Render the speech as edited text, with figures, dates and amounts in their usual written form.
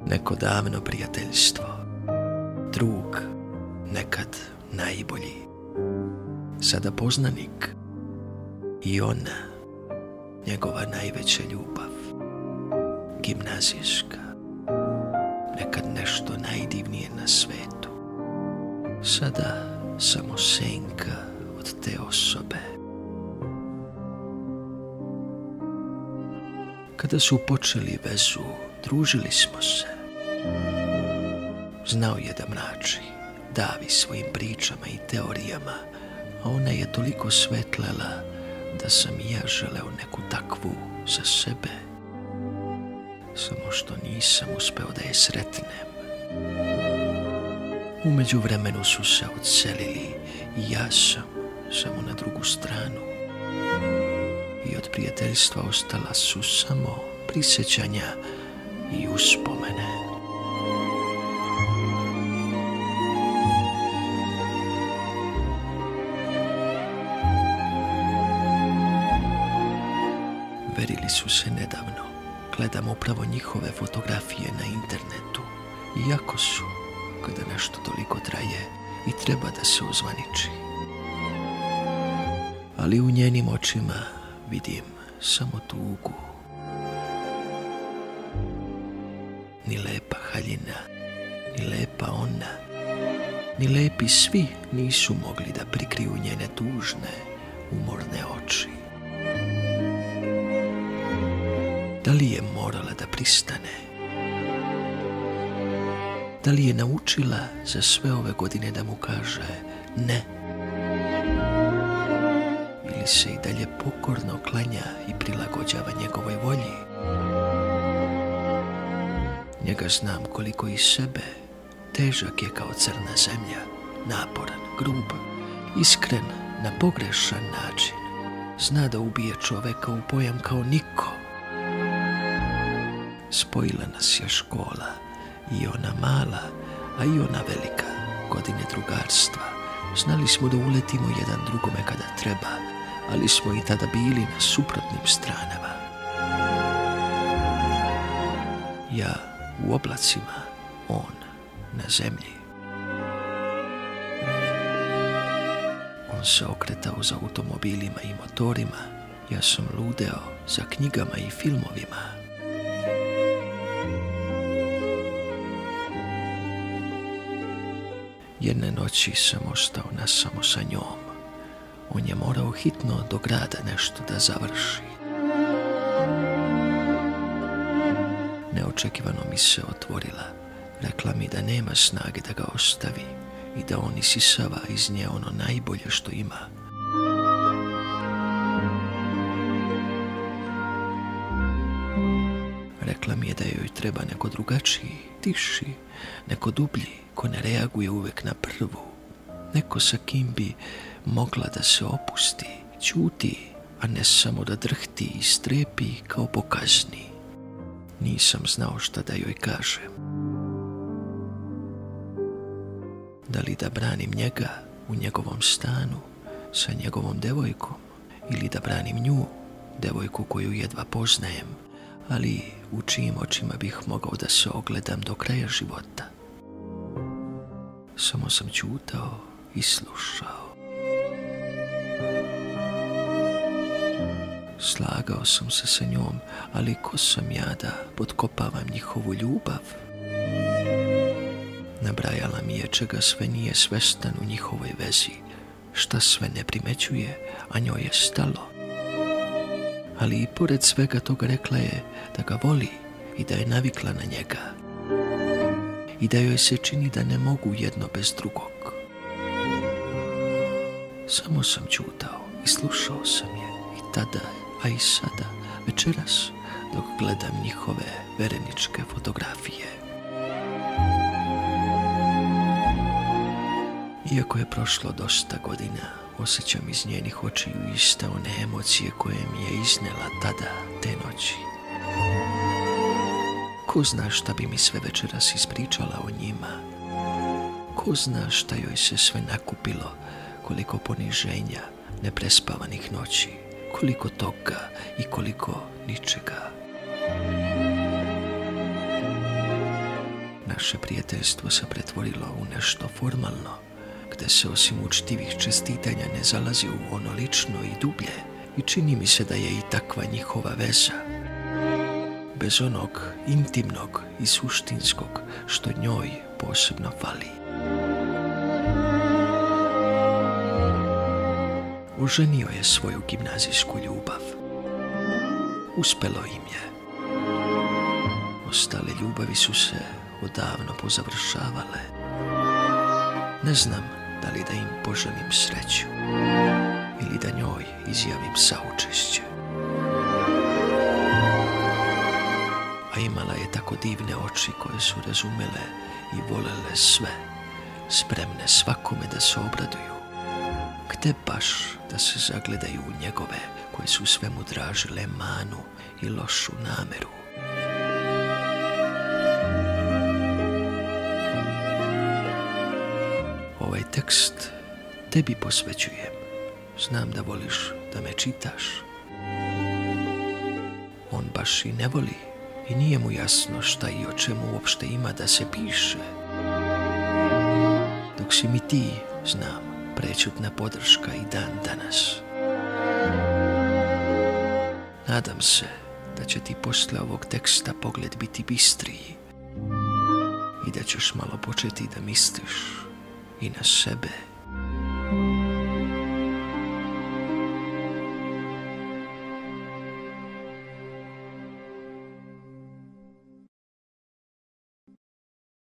neko davno prijateljstvo, drug, nekad najbolji, sada poznanik i ona, njegova najveća ljubav, gimnazijska, nekad nešto najdivnije na svetu, sada samo senka od te osobe. Kada su počeli vezu, družili smo se. Znao je da mrači, davi svojim pričama i teorijama, a ona je toliko svetlela da sam i ja želeo neku takvu za sebe. Samo što nisam uspeo da je sretnem. U međuvremenu su se odselili i ja sam samo na drugu stranu. I od prijateljstva ostala su samo prisjećanja i uspomene. Verili su se nedavno. Gledam upravo njihove fotografije na internetu. Iako su, kada nešto toliko traje, i treba da se ozvaniči. Ali u njenim očima vidim samo tugu. Ni lepa haljina, ni lepa ona, ni lepi svi nisu mogli da prikriju njene tužne, umorne oči. Da li je morala da pristane? Da li je naučila za sve ove godine da mu kaže ne? Ili se i dalje pokorno klanja i prilagođava njegovoj volji? Njega znam koliko i sebe. Težak je kao crna zemlja, naporan, grub, iskren na pogrešan način. Zna da ubije čoveka u pojam kao niko. Spojila nas je škola, i ona mala, a i ona velika, godine drugarstva. Znali smo da uletimo jedan drugome kada treba, ali smo i tada bili na suprotnim stranama. Ja u oblacima, on na zemlji. On se okretao za automobilima i motorima, ja sam ludeo za knjigama i filmovima. Jedne noći sam ostao nasamo sa njom. On je morao hitno do grada nešto da završi. Neočekivano mi se otvorila. Rekla mi da nema snage da ga ostavi i da on isisava iz nje ono najbolje što ima. Rekla mi je da joj treba neko drugačiji, tiši, neko dublji, ko ne reaguje uvek na prvu. Neko sa kim bi mogla da se opusti, ćuti, a ne samo da drhti i strepi kao po kazni. Nisam znao šta da joj kažem. Da li da branim njega u njegovom stanu sa njegovom devojkom ili da branim nju, devojku koju jedva poznajem, ali u čijim očima bih mogao da se ogledam do kraja života. Samo sam ćutao i slušao. Slagao sam se sa njom, ali ko sam ja da potkopavam njihovu ljubav? Nabrajala mi je čega sve nije svestan u njihovoj vezi, šta sve ne primećuje, a njoj je stalo. Ali i pored svega toga rekla je da ga voli i da je navikla na njega. I da joj se čini da ne mogu jedno bez drugog. Samo sam ćutao i slušao sam je i tada, a i sada, večeras, dok gledam njihove vereničke fotografije. Iako je prošlo dosta godina, osjećam iz njenih očiju iste one emocije koje mi je iznela tada, te noći. Ko zna šta bi mi sve večeras ispričala o njima? Ko zna šta joj se sve nakupilo, koliko poniženja, neprespavanih noći, koliko toga i koliko ničega. naše prijateljstvo se pretvorilo u nešto formalno, gde se osim učtivih čestitanja ne zalazi u ono lično i dublje, i čini mi se da je i takva njihova veza. Bez onog intimnog i suštinskog što njoj posebno fali. Oženio je svoju gimnazijsku ljubav. Uspelo im je. Ostale ljubavi su se odavno pozavršavale. Ne znam da li da im poželim sreću ili da njoj izjavim saučešće. A imala je tako divne oči koje su razumele i volele sve, spremne svakome da se obraduju. Gde baš da se zagledaju u njegove koje su svemu dražile manu i lošu nameru. Ovaj tekst tebi posvećujem. Znam da voliš da me čitaš. On baš i ne voli i nije mu jasno šta i o čemu uopšte ima da se piše. Dok si mi ti, znam, prećutna podrška i dan danas. Nadam se da će ti posle ovog teksta pogled biti bistriji i da ćeš malo početi da misliš i na sebe